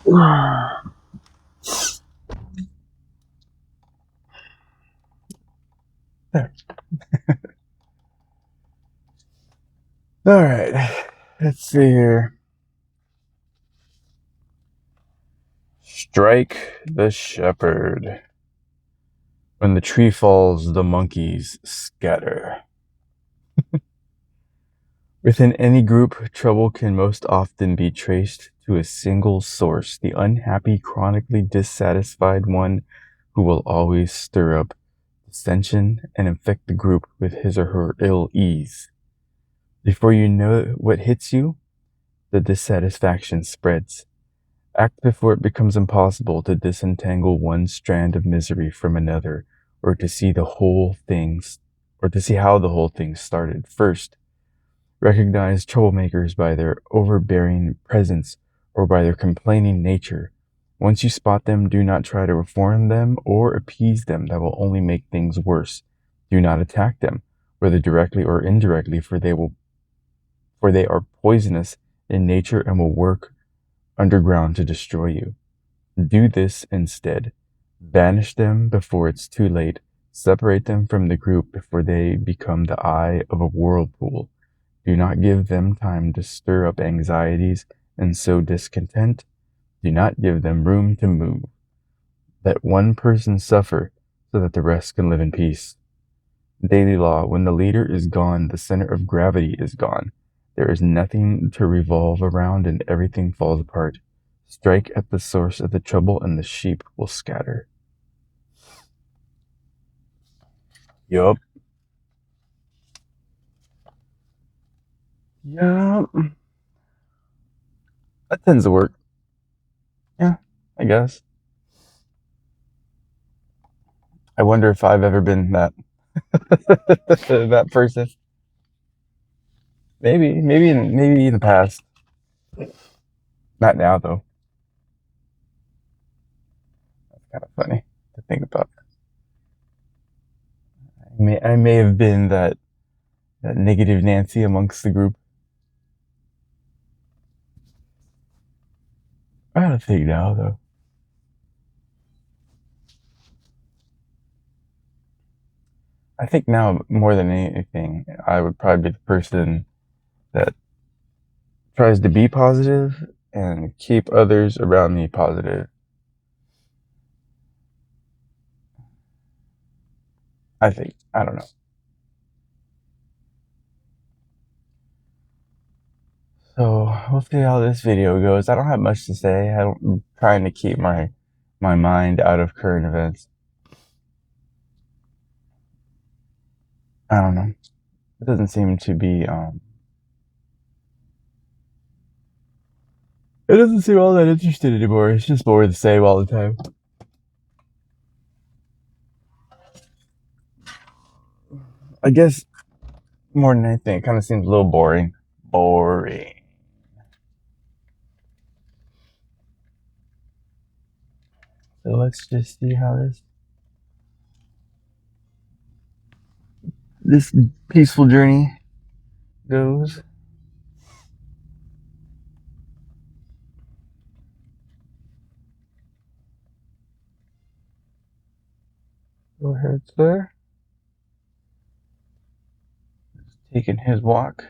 All right, let's see here. Strike the shepherd. When the tree falls, the monkeys scatter. Within any group, trouble can most often be traced to a single source, the unhappy, chronically dissatisfied one who will always stir up dissension and infect the group with his or her ill ease. Before you know what hits you, the dissatisfaction spreads. Act before it becomes impossible to disentangle one strand of misery from another, or to see how the whole thing started. First, recognize troublemakers by their overbearing presence or by their complaining nature. Once you spot them, do not try to reform them or appease them. That will only make things worse. Do not attack them, whether directly or indirectly, for they are poisonous in nature and will work underground to destroy you. Do this instead. Banish them before it's too late. Separate them from the group before they become the eye of a whirlpool. Do not give them time to stir up anxieties and sow discontent. Do not give them room to move. Let one person suffer so that the rest can live in peace. Daily law: when the leader is gone, the center of gravity is gone. There is nothing to revolve around and everything falls apart. Strike at the source of the trouble and the sheep will scatter. Yup. Yup. That tends to work. Yeah, I guess. I wonder if I've ever been that that person. Maybe in the past. Not now though. Kind of funny to think about. I may have been that negative Nancy amongst the group. I don't think now though. I think now more than anything, I would probably be the person that tries to be positive and keep others around me positive. I think. I don't know. So we'll see how this video goes. I don't have much to say. I'm trying to keep my mind out of current events. I don't know. It doesn't seem to be it doesn't seem all that interested anymore. It's just more the same all the time. I guess more than anything, it kind of seems a little boring. Boring. So let's just see how this peaceful journey goes. Go ahead, sir. Just taking his walk.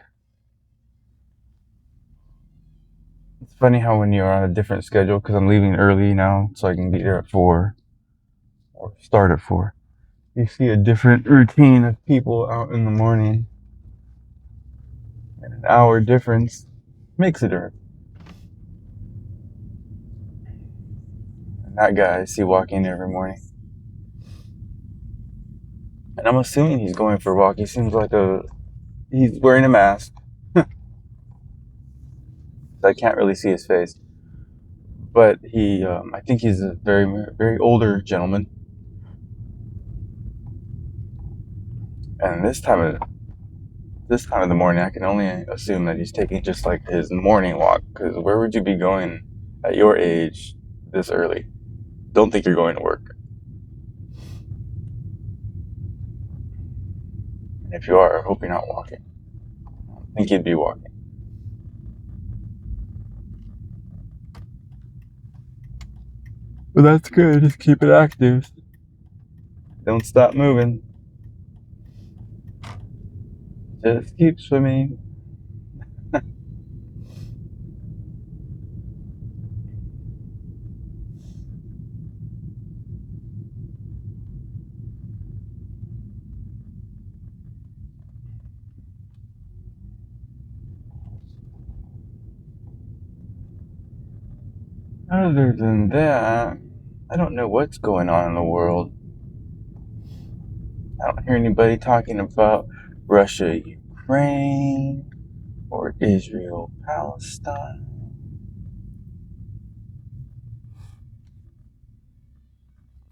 It's funny how when you're on a different schedule, because I'm leaving early now, so I can be there at 4 or start at 4. You see a different routine of people out in the morning, and an hour difference makes a difference. And that guy I see walking every morning. And I'm assuming he's going for a walk. He seems like he's wearing a mask. I can't really see his face. But I think he's a very, very older gentleman. And this time of the morning, I can only assume that he's taking just like his morning walk. Because where would you be going at your age this early? Don't think you're going to work. And if you are, I hope you're not walking. I think you'd be walking. But that's good. Just keep it active. Don't stop moving. Just keep swimming. Other than that, I don't know what's going on in the world. I don't hear anybody talking about Russia, Ukraine, or Israel, Palestine.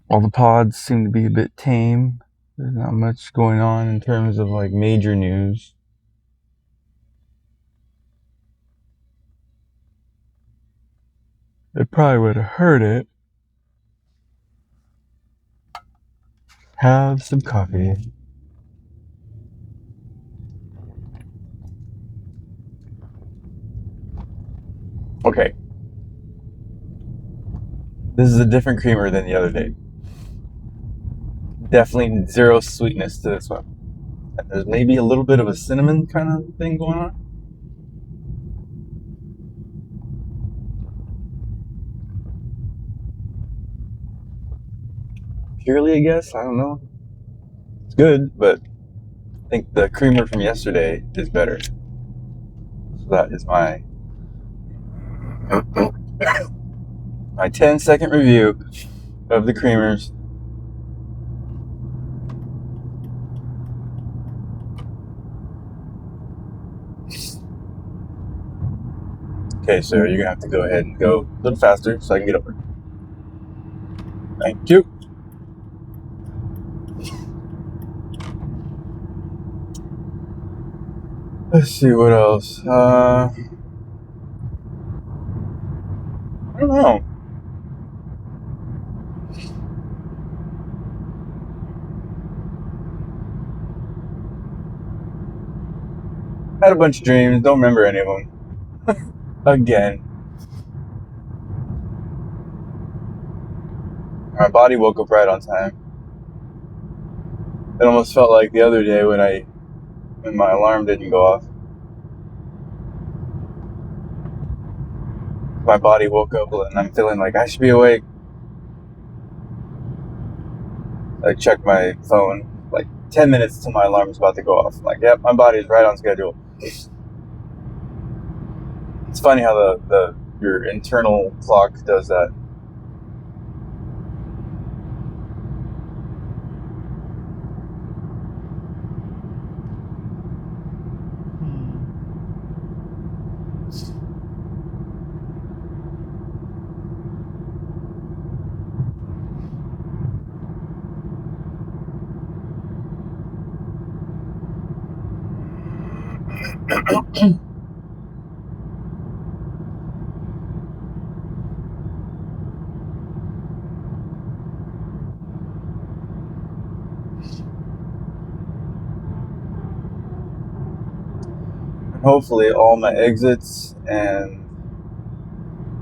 All the pods seem to be a bit tame. There's not much going on in terms of like major news. It probably would have hurt it. Have some coffee. Okay. This is a different creamer than the other day. Definitely zero sweetness to this one. And there's maybe a little bit of a cinnamon kind of thing going on. Purely, I guess. I don't know. It's good, but I think the creamer from yesterday is better. So that is my 10-second review of the creamers. Okay, so you're gonna have to go ahead and go a little faster so I can get over. Thank you. Let's see what else. I don't know. Had a bunch of dreams. Don't remember any of them. Again. My body woke up right on time. It almost felt like the other day when my alarm didn't go off. My body woke up and I'm feeling like I should be awake. I checked my phone like 10 minutes till my alarm's about to go off. I'm like, yep, my body's right on schedule. It's funny how your internal clock does that. Hopefully all my exits and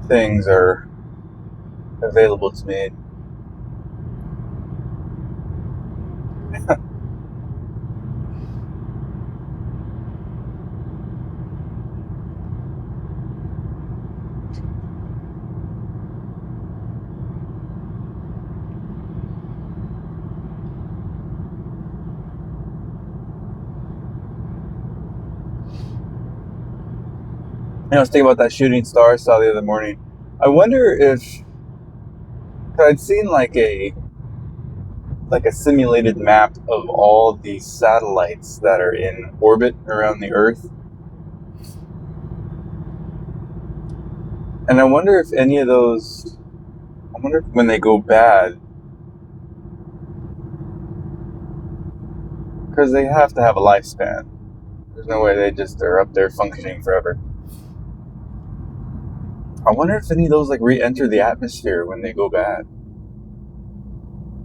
things are available to me. I was thinking about that shooting star I saw the other morning. I wonder if I'd seen like a simulated map of all the satellites that are in orbit around the Earth. And I wonder if any of those, I wonder if when they go bad, because they have to have a lifespan. There's no way they just are up there functioning forever. I wonder if any of those like re-enter the atmosphere when they go bad.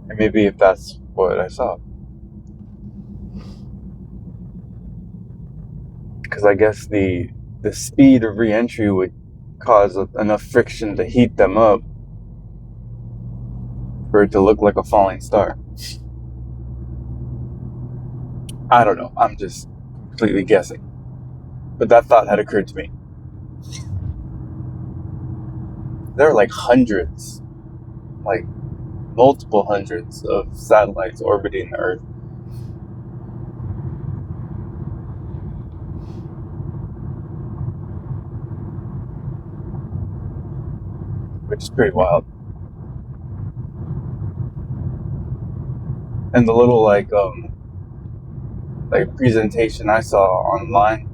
And maybe if that's what I saw. Because I guess the speed of re-entry would cause enough friction to heat them up. for it to look like a falling star. I don't know. I'm just completely guessing. But that thought had occurred to me. There are like hundreds, like multiple hundreds of satellites orbiting the Earth. Which is pretty wild. And the little like presentation I saw online,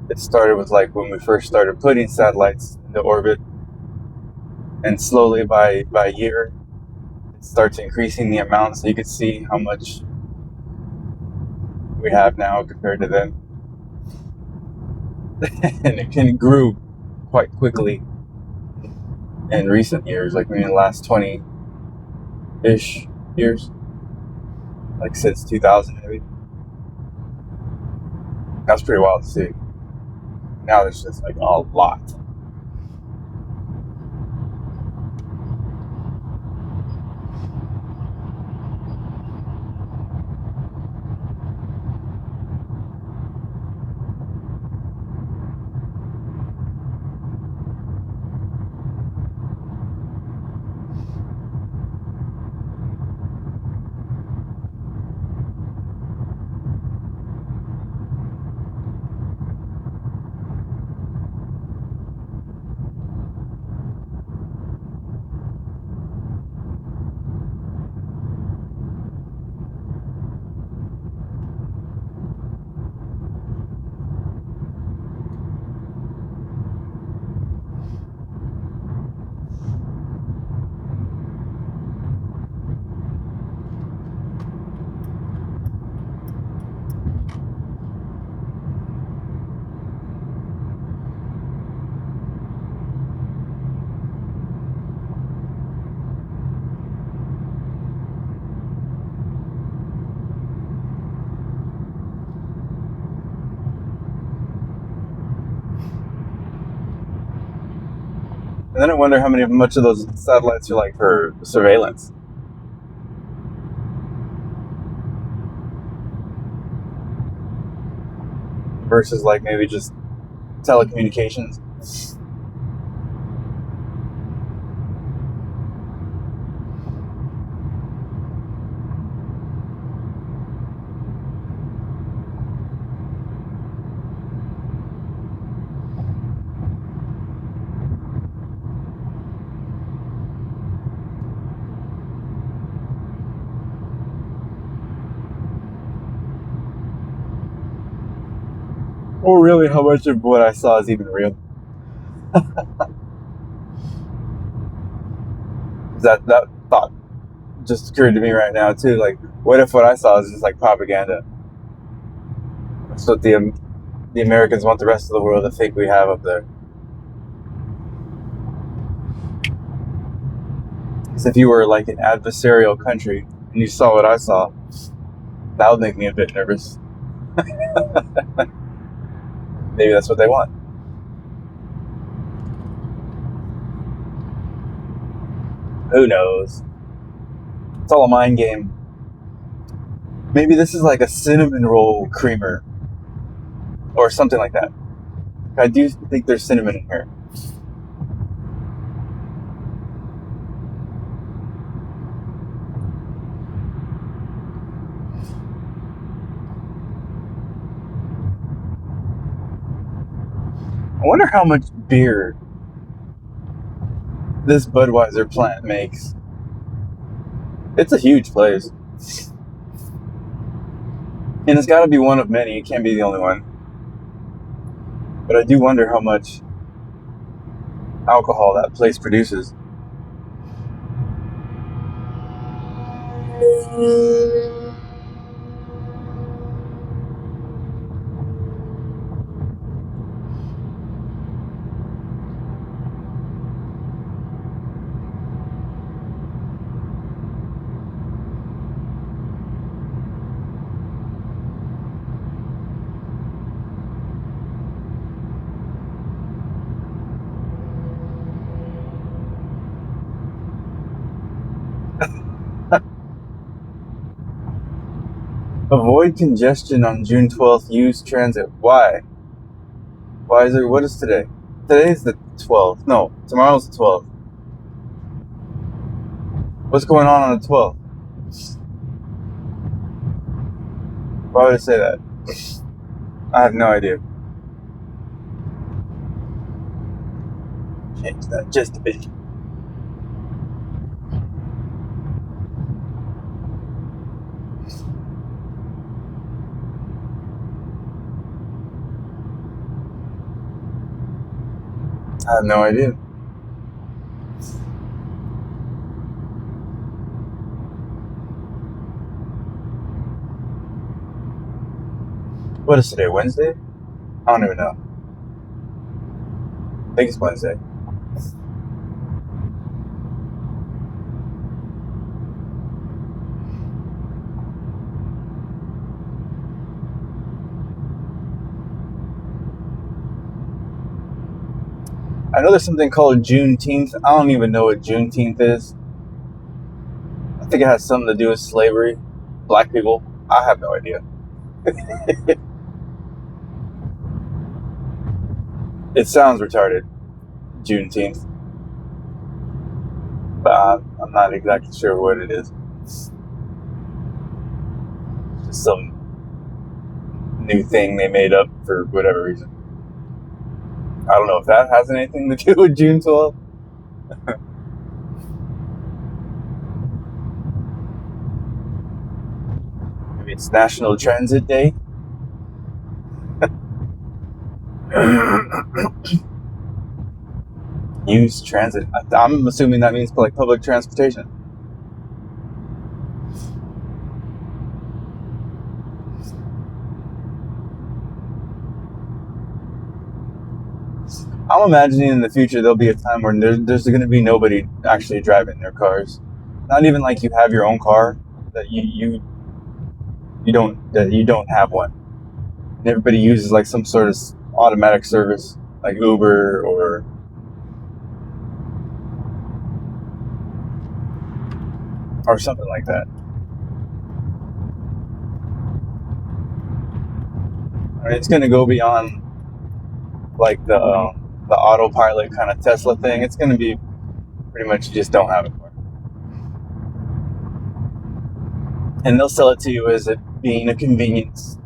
it started with like when we first started putting satellites into orbit, and slowly by year it starts increasing the amount, so you could see how much we have now compared to then. And it grew quite quickly in recent years, like maybe in the last 20-ish years, like since 2000 maybe. That's pretty wild to see. Now there's just like a lot. And then I wonder how much of those satellites are like for surveillance versus like maybe just telecommunications. Or really how much of what I saw is even real. That thought just occurred to me right now too. Like, what if what I saw is just like propaganda? That's what the Americans want the rest of the world to think we have up there. Because if you were like an adversarial country and you saw what I saw, that would make me a bit nervous. Maybe that's what they want. Who knows? It's all a mind game. Maybe this is like a cinnamon roll creamer or something like that. I do think there's cinnamon in here. I wonder how much beer this Budweiser plant makes. It's a huge place. And it's got to be one of many. It can't be the only one. But I do wonder how much alcohol that place produces. Avoid congestion on June 12th. Use transit. Why? Why is there? What is today? Today's the 12th. No, tomorrow's the 12th. What's going on the 12th? Why would it say that? I have no idea. Change that just a bit. I have no idea. What is today? Wednesday? I don't even know. I think it's Wednesday. I know there's something called Juneteenth. I don't even know what Juneteenth is. I think it has something to do with slavery. Black people. I have no idea. It sounds retarded. Juneteenth. But I'm not exactly sure what it is. Just some new thing they made up for whatever reason. I don't know if that has anything to do with June 12th. Maybe it's National Transit Day. Use transit. I'm assuming that means like public transportation. I'm imagining in the future there'll be a time when there's going to be nobody actually driving their cars. Not even like you have your own car, that you don't have one. And everybody uses like some sort of automatic service like Uber or something like that. I mean, it's going to go beyond like the autopilot kind of Tesla thing. It's going to be pretty much you just don't have it more. And they'll sell it to you as it being a convenience.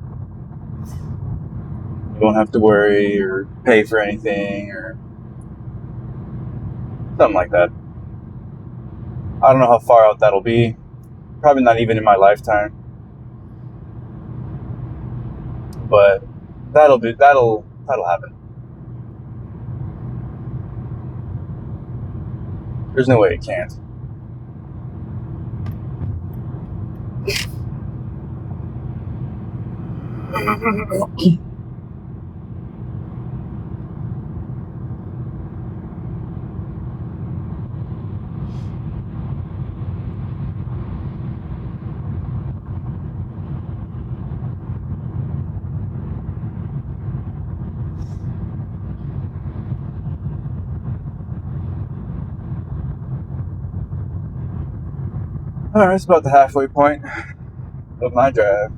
You won't have to worry or pay for anything or something like that. I don't know how far out that'll be. Probably not even in my lifetime. But that'll happen. There's no way it can't. Alright, it's about the halfway point of my drive.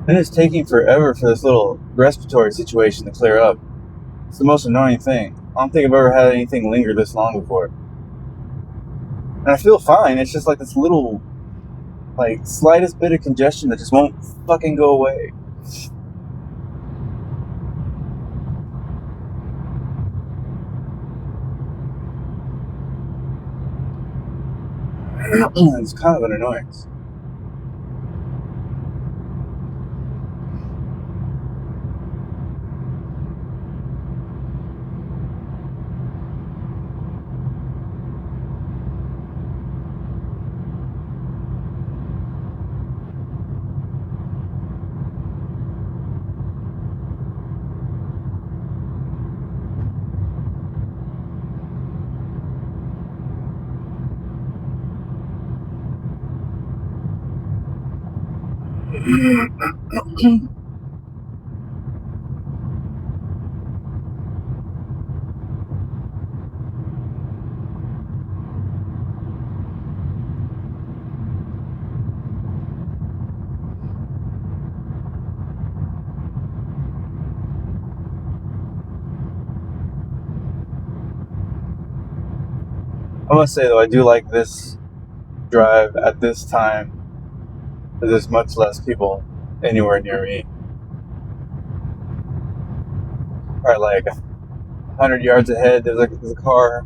And it's taking forever for this little respiratory situation to clear up. It's the most annoying thing. I don't think I've ever had anything linger this long before. And I feel fine. It's just like this little, like, slightest bit of congestion that just won't fucking go away. It's kind of an annoyance. I must say though, I do like this drive at this time. There's much less people anywhere near me. Probably like 100 yards ahead, there's a car.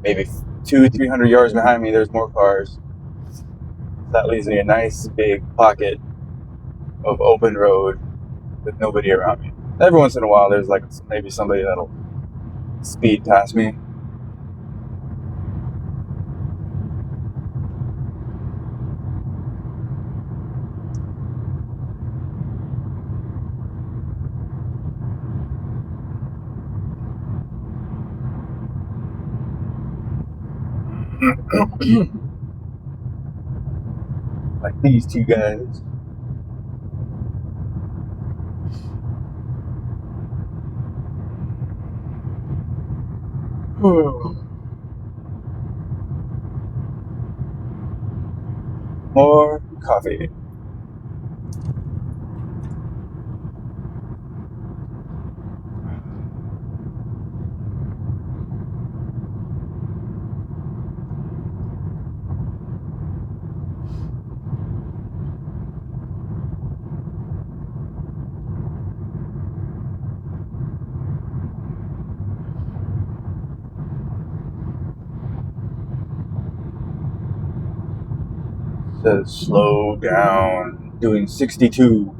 Maybe 200-300 yards behind me, there's more cars. That leaves me a nice big pocket of open road with nobody around me. Every once in a while, there's like maybe somebody that'll speed past me. Like these two guys. More coffee. Says slow down. Doing 62.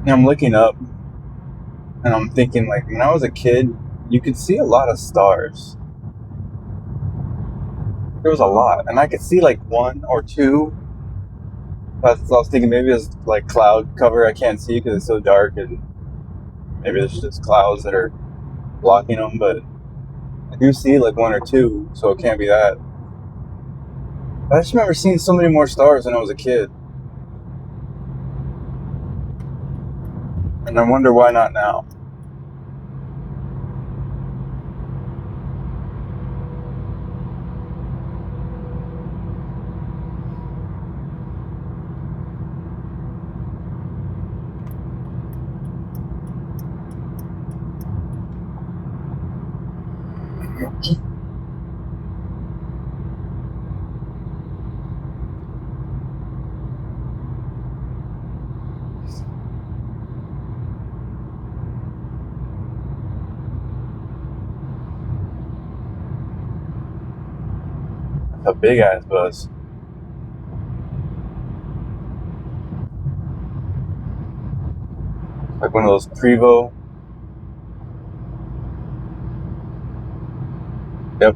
I'm looking up and I'm thinking, like, when I was a kid, you could see a lot of stars. There was a lot, and I could see like one or two. I was thinking maybe it's like cloud cover I can't see because it's so dark, and maybe it's just clouds that are blocking them. But I do see like one or two, so it can't be that. I just remember seeing so many more stars when I was a kid, and I wonder why not now. A big ass bus. Like one of those Prevost. Yep.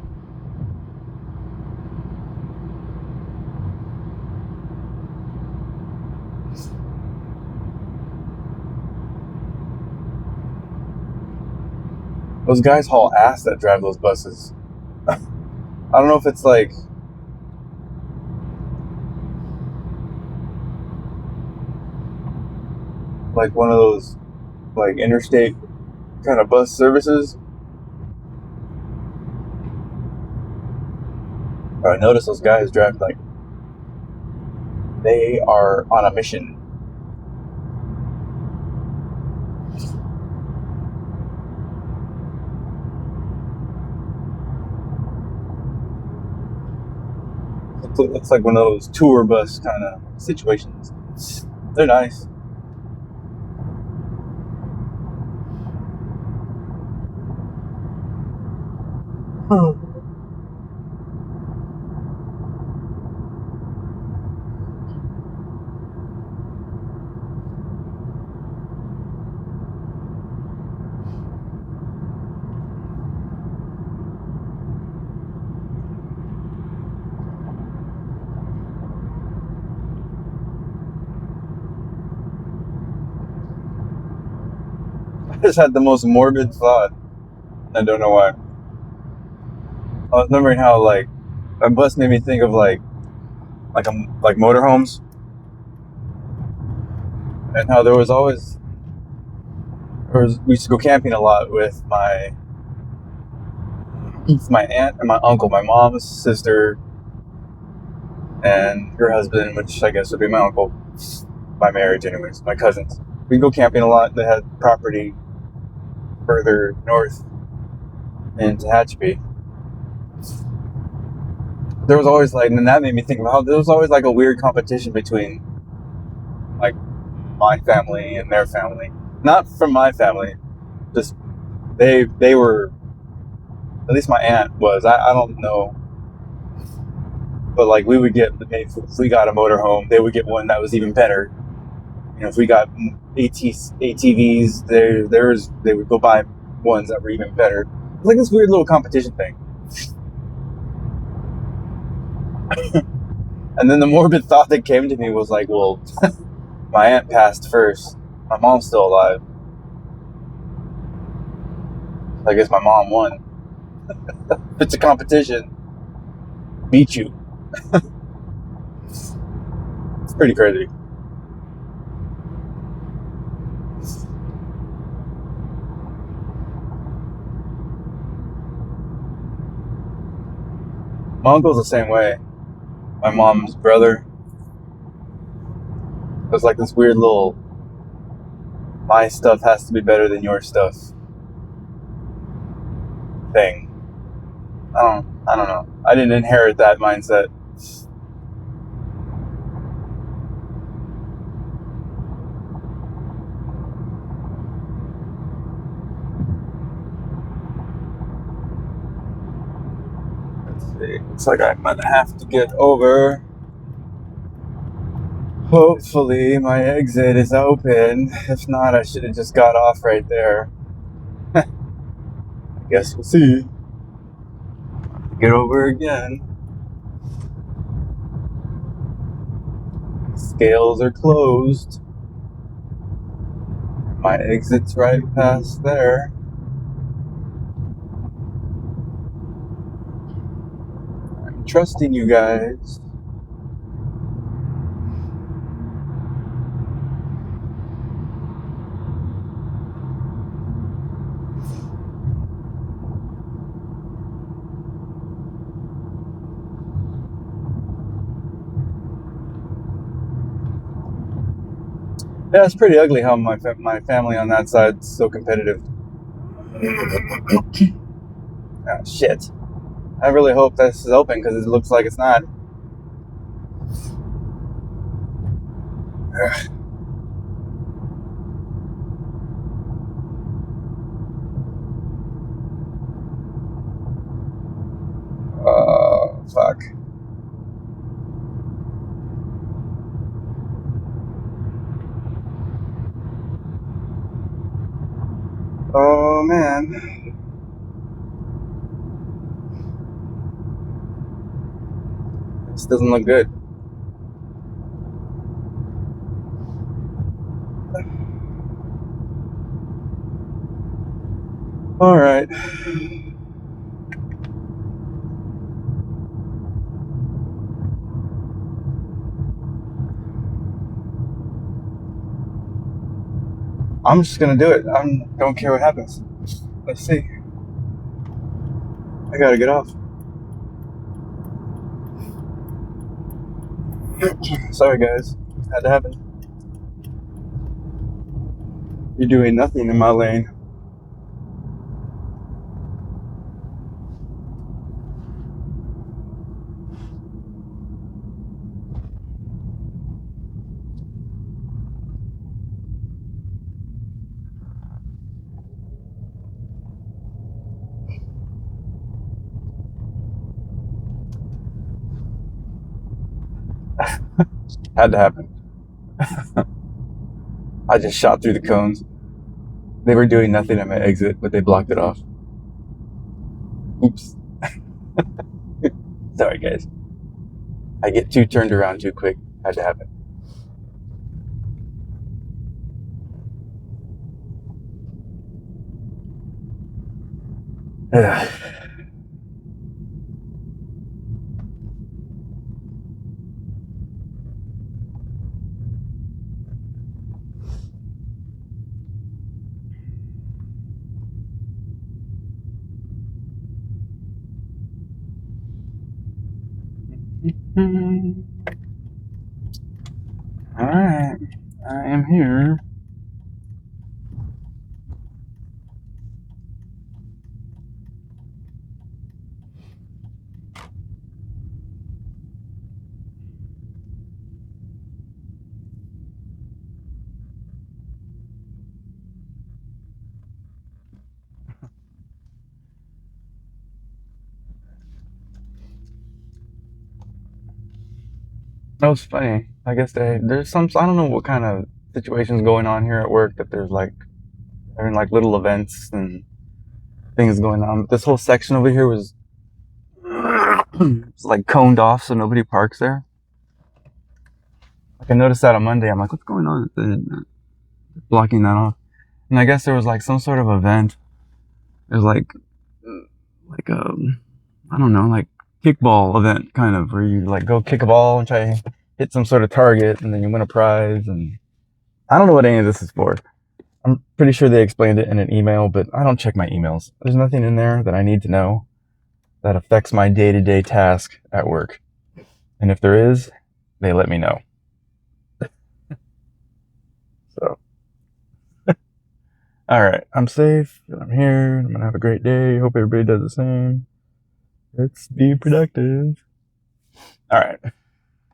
Those guys haul ass that drive those buses. I don't know if it's like one of those like interstate kind of bus services. But I noticed those guys drive like they are on a mission. It's like one of those tour bus kind of situations. They're nice. I just had the most morbid thought. I don't know why. I was remembering how like a bus made me think of like motorhomes, and how there was always we used to go camping a lot with my aunt and my uncle, my mom's sister, and her husband, which I guess would be my uncle by marriage, anyways. My cousins. We'd go camping a lot. They had property further north in Tehachapi. There was always like, and that made me think of how there was always like a weird competition between like my family and their family. Not from my family, just they were, at least my aunt was. I don't know, but like we would get, if we got a motorhome, they would get one that was even better. You know, if we got ATVs, they would go buy ones that were even better. It's like this weird little competition thing. And then the morbid thought that came to me was like, well, my aunt passed first. My mom's still alive. I guess my mom won. If it's a competition, beat you. It's pretty crazy. My uncle's the same way. My mom's brother. There's like this weird little, my stuff has to be better than your stuff thing. I don't know. I didn't inherit that mindset. Let's see. Looks like I'm gonna have to get over. Hopefully my exit is open. If not, I should have just got off right there. I guess we'll see. Get over again. Scales are closed. My exit's right past there. I'm trusting you guys. Yeah, it's pretty ugly how my family on that side's so competitive. Ah, shit. I really hope this is open because it looks like it's not. Oh, fuck. Oh, man. This doesn't look good. All right. I'm just gonna do it. I don't care what happens. Let's see. I gotta get off. Sorry, guys. Had to happen. You're doing nothing in my lane. Had to happen. I just shot through the cones. They were doing nothing at my exit, but they blocked it off. Oops. Sorry, guys. I get too turned around too quick. Had to happen. All right, I am here. That was funny. I guess there's some, I don't know what kind of situations going on here at work, that there's like having like little events and things going on. But this whole section over here was it's like coned off so nobody parks there. Like I noticed that on Monday. I'm like, what's going on? They're blocking that off. And I guess there was like some sort of event. There's like I don't know, like kickball event kind of, where you like go kick a ball and try to hit some sort of target and then you win a prize. And I don't know what any of this is for. I'm pretty sure they explained it in an email, but I don't check my emails. There's nothing in there that I need to know that affects my day-to-day task at work. And if there is, they let me know. So, all right, I'm safe. I'm here. I'm gonna have a great day. Hope everybody does the same. Let's be productive. All right.